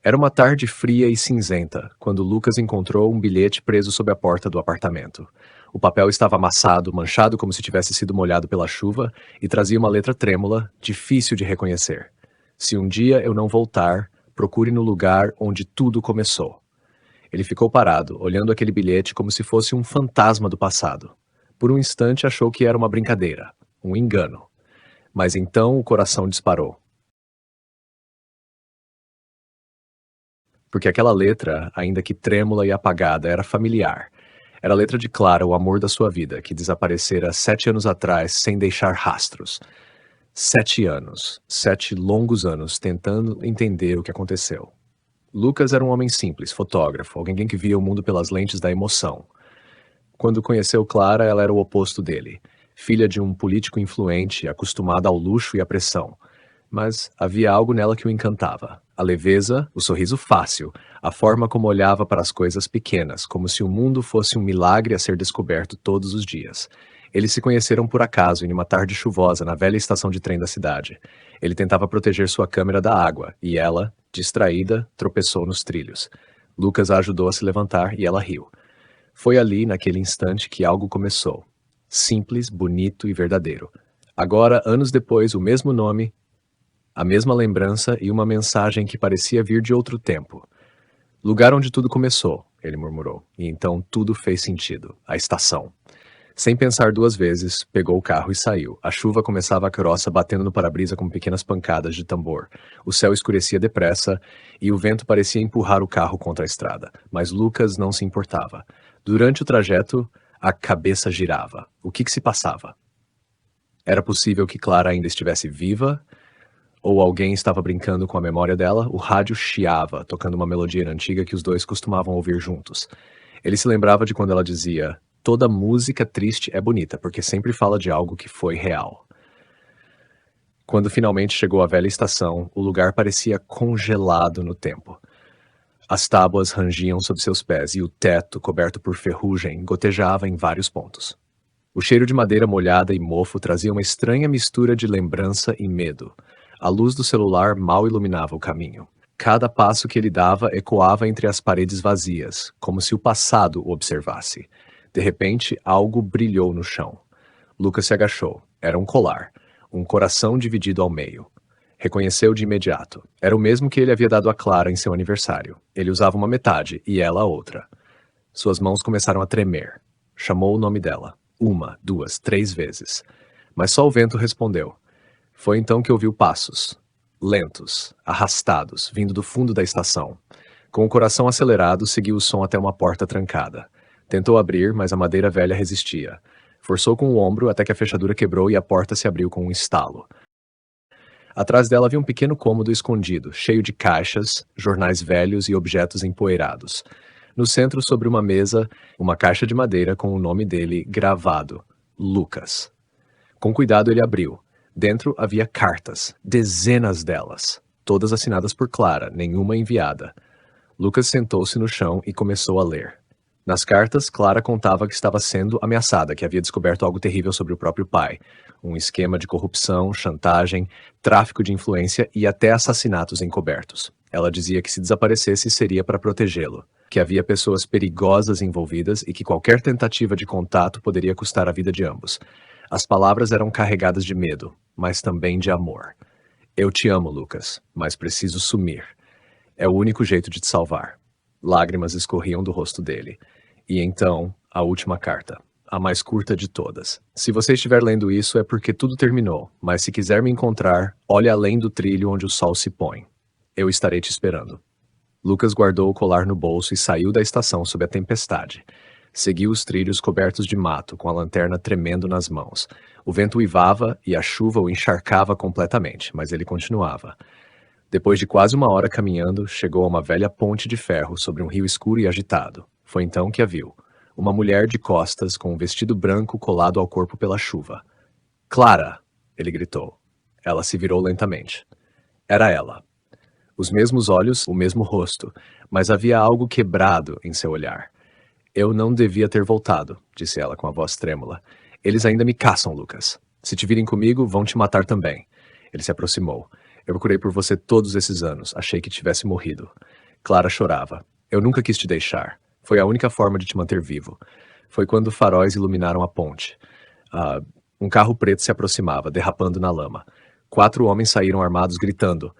Era uma tarde fria e cinzenta, quando Lucas encontrou um bilhete preso sob a porta do apartamento. O papel estava amassado, manchado como se tivesse sido molhado pela chuva, e trazia uma letra trêmula, difícil de reconhecer. Se um dia eu não voltar, procure no lugar onde tudo começou. Ele ficou parado, olhando aquele bilhete como se fosse um fantasma do passado. Por um instante achou que era uma brincadeira, um engano. Mas então o coração disparou. Porque aquela letra, ainda que trêmula e apagada, era familiar. Era a letra de Clara, o amor da sua vida, que desaparecera 7 anos atrás sem deixar rastros. 7 anos, 7 longos anos, tentando entender o que aconteceu. Lucas era um homem simples, fotógrafo, alguém que via o mundo pelas lentes da emoção. Quando conheceu Clara, ela era o oposto dele. Filha de um político influente, acostumada ao luxo e à pressão. Mas havia algo nela que o encantava. A leveza, o sorriso fácil, a forma como olhava para as coisas pequenas, como se o mundo fosse um milagre a ser descoberto todos os dias. Eles se conheceram por acaso em uma tarde chuvosa na velha estação de trem da cidade. Ele tentava proteger sua câmera da água, e ela, distraída, tropeçou nos trilhos. Lucas a ajudou a se levantar e ela riu. Foi ali, naquele instante, que algo começou. Simples, bonito e verdadeiro. Agora, anos depois, o mesmo nome, a mesma lembrança e uma mensagem que parecia vir de outro tempo. Lugar onde tudo começou, ele murmurou, e então tudo fez sentido. A estação. Sem pensar duas vezes, pegou o carro e saiu. A chuva começava a grossa, batendo no para-brisa com pequenas pancadas de tambor. O céu escurecia depressa e o vento parecia empurrar o carro contra a estrada. Mas Lucas não se importava. Durante o trajeto, a cabeça girava. O que se passava? Era possível que Clara ainda estivesse viva? Ou alguém estava brincando com a memória dela? O rádio chiava, tocando uma melodia antiga que os dois costumavam ouvir juntos. Ele se lembrava de quando ela dizia: toda música triste é bonita, porque sempre fala de algo que foi real. Quando finalmente chegou à velha estação, o lugar parecia congelado no tempo. As tábuas rangiam sob seus pés e o teto, coberto por ferrugem, gotejava em vários pontos. O cheiro de madeira molhada e mofo trazia uma estranha mistura de lembrança e medo. A luz do celular mal iluminava o caminho. Cada passo que ele dava ecoava entre as paredes vazias, como se o passado o observasse. De repente, algo brilhou no chão. Lucas se agachou. Era um colar. Um coração dividido ao meio. Reconheceu de imediato. Era o mesmo que ele havia dado a Clara em seu aniversário. Ele usava uma metade e ela a outra. Suas mãos começaram a tremer. Chamou o nome dela. 1, 2, 3 vezes. Mas só o vento respondeu. Foi então que ouviu passos. Lentos, arrastados, vindo do fundo da estação. Com o coração acelerado, seguiu o som até uma porta trancada. Tentou abrir, mas a madeira velha resistia. Forçou com o ombro até que a fechadura quebrou e a porta se abriu com um estalo. Atrás dela havia um pequeno cômodo escondido, cheio de caixas, jornais velhos e objetos empoeirados. No centro, sobre uma mesa, uma caixa de madeira com o nome dele gravado: Lucas. Com cuidado ele abriu. Dentro havia cartas, dezenas delas, todas assinadas por Clara, nenhuma enviada. Lucas sentou-se no chão e começou a ler. Nas cartas, Clara contava que estava sendo ameaçada, que havia descoberto algo terrível sobre o próprio pai. Um esquema de corrupção, chantagem, tráfico de influência e até assassinatos encobertos. Ela dizia que se desaparecesse seria para protegê-lo, que havia pessoas perigosas envolvidas e que qualquer tentativa de contato poderia custar a vida de ambos. As palavras eram carregadas de medo, mas também de amor. Eu te amo, Lucas, mas preciso sumir. É o único jeito de te salvar. Lágrimas escorriam do rosto dele. E então, a última carta, a mais curta de todas. Se você estiver lendo isso é porque tudo terminou, mas se quiser me encontrar, olhe além do trilho onde o sol se põe. Eu estarei te esperando. Lucas guardou o colar no bolso e saiu da estação sob a tempestade. Seguiu os trilhos cobertos de mato, com a lanterna tremendo nas mãos. O vento uivava e a chuva o encharcava completamente, mas ele continuava. Depois de quase uma hora caminhando, chegou a uma velha ponte de ferro sobre um rio escuro e agitado. Foi então que a viu. Uma mulher de costas, com um vestido branco colado ao corpo pela chuva. Clara! Ele gritou. Ela se virou lentamente. Era ela. Os mesmos olhos, o mesmo rosto, mas havia algo quebrado em seu olhar. Eu não devia ter voltado, disse ela com a voz trêmula. Eles ainda me caçam, Lucas. Se te virem comigo, vão te matar também. Ele se aproximou. Eu procurei por você todos esses anos. Achei que tivesse morrido. Clara chorava. Eu nunca quis te deixar. Foi a única forma de te manter vivo. Foi quando faróis iluminaram a ponte. Ah, um carro preto se aproximava, derrapando na lama. 4 homens saíram armados, gritando: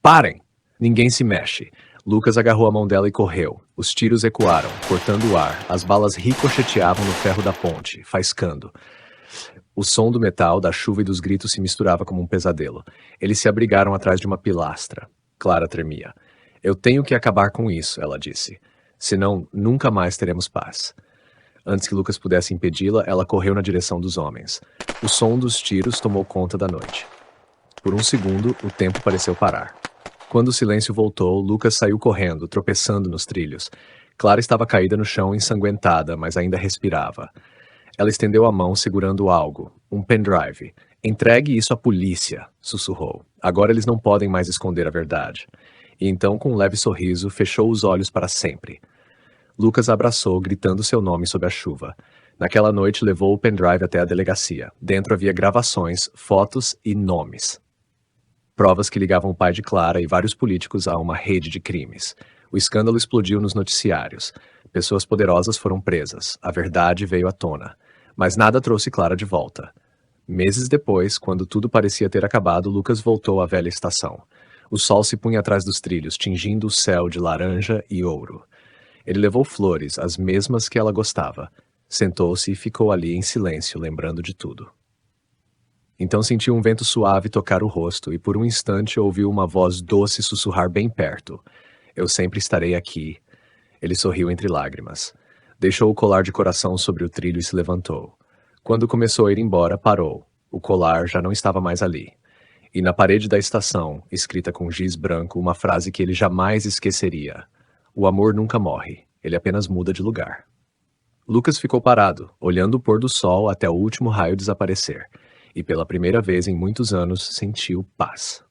Parem! Ninguém se mexe. Lucas agarrou a mão dela e correu. Os tiros ecoaram, cortando o ar. As balas ricocheteavam no ferro da ponte, faiscando. O som do metal, da chuva e dos gritos se misturava como um pesadelo. Eles se abrigaram atrás de uma pilastra. Clara tremia. Eu tenho que acabar com isso, ela disse. Senão, nunca mais teremos paz. Antes que Lucas pudesse impedi-la, ela correu na direção dos homens. O som dos tiros tomou conta da noite. Por um segundo, o tempo pareceu parar. Quando o silêncio voltou, Lucas saiu correndo, tropeçando nos trilhos. Clara estava caída no chão, ensanguentada, mas ainda respirava. Ela estendeu a mão, segurando algo, um pendrive. Entregue isso à polícia, sussurrou. Agora eles não podem mais esconder a verdade. E então, com um leve sorriso, fechou os olhos para sempre. Lucas a abraçou, gritando seu nome sob a chuva. Naquela noite, levou o pendrive até a delegacia. Dentro havia gravações, fotos e nomes. Provas que ligavam o pai de Clara e vários políticos a uma rede de crimes. O escândalo explodiu nos noticiários. Pessoas poderosas foram presas. A verdade veio à tona. Mas nada trouxe Clara de volta. Meses depois, quando tudo parecia ter acabado, Lucas voltou à velha estação. O sol se punha atrás dos trilhos, tingindo o céu de laranja e ouro. Ele levou flores, as mesmas que ela gostava. Sentou-se e ficou ali em silêncio, lembrando de tudo. Então sentiu um vento suave tocar o rosto e por um instante ouviu uma voz doce sussurrar bem perto. Eu sempre estarei aqui. Ele sorriu entre lágrimas. Deixou o colar de coração sobre o trilho e se levantou. Quando começou a ir embora, parou. O colar já não estava mais ali. E na parede da estação, escrita com giz branco, uma frase que ele jamais esqueceria. O amor nunca morre, ele apenas muda de lugar. Lucas ficou parado, olhando o pôr do sol até o último raio desaparecer. E pela primeira vez em muitos anos sentiu paz.